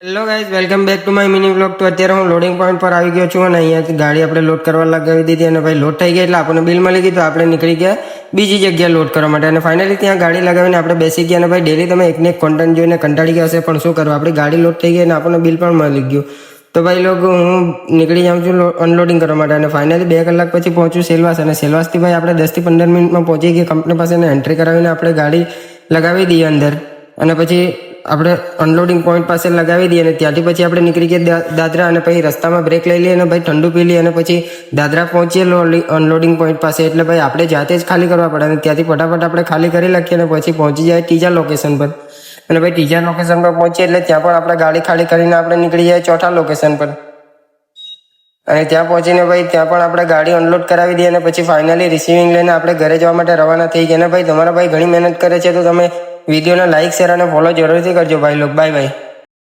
Hello guys, welcome back to my mini vlog. તો અત્યારે હું લોડિંગ પોઈન્ટ પર આવી ગયો છું અને અહીંયાથી ગાડી આપણે લોડ કરવા લગાવી દીધી અને ભાઈ લોડ થઈ ગઈ એટલે આપણને બિલ મળી ગઈ. તો આપણે નીકળી ગયા બીજી જગ્યાએ લોડ કરવા માટે અને ફાઇનલી ત્યાં ગાડી લગાવીને આપણે બેસી ગયા. અને ભાઈ ડેલી તમે એકને એક કોન્ટેન્ટ જોઈને કંટાળી ગયા હશે, પણ શું કરવા, આપણી ગાડી લોડ થઈ ગઈ અને આપણને બિલ પણ મળી ગયું. તો ભાઈ લોકો હું નીકળી જાઉં છું અનલોડિંગ કરવા માટે અને ફાઇનલી 2 કલાક પછી પહોંચ્યું સેલવાસ. અને સેલવાસથી ભાઈ આપણે 10 થી 15 મિનિટમાં પહોંચી ગયા કંપની પાસે અને એન્ટ્રી કરાવીને આપણે ગાડી લગાવી દઈએ અંદર. અને પછી આપણે અનલોડિંગ પોઈન્ટ પાસે લગાવી દઈએ અને ત્યાંથી પછી આપણે નીકળી ગયા દાદરા. અને પછી રસ્તામાં બ્રેક લઈ લઈએ અને ભાઈ ઠંડુ પી લઈએ અને પછી દાદરા પહોંચીએ અનલોડિંગ પોઈન્ટ પાસે. એટલે ભાઈ આપણે જાતે જ ખાલી કરવા પડે અને ત્યાંથી ફટાફટ આપણે ખાલી કરી લખીએ અને પછી પહોંચી જાય ત્રીજા લોકેશન પર. અને ભાઈ ત્રીજા લોકેશન પર પહોંચીએ એટલે ત્યાં પણ આપણે ગાડી ખાલી કરીને આપણે નીકળી જાય ચોથા લોકેશન પર. અને ત્યાં પહોંચીને ભાઈ ત્યાં પણ આપણે ગાડી અનલોડ કરાવી દઈએ અને પછી ફાઇનલી રિસીવિંગ લઈને આપણે ઘરે જવા માટે રવાના થઈ ગયા. અને ભાઈ તમારા ભાઈ ઘણી મહેનત કરે છે, તો તમે વિડીયોને લાઇક, શેર અને ફોલો જરૂરથી કરજો ભાઈ લોગ. Bye bye.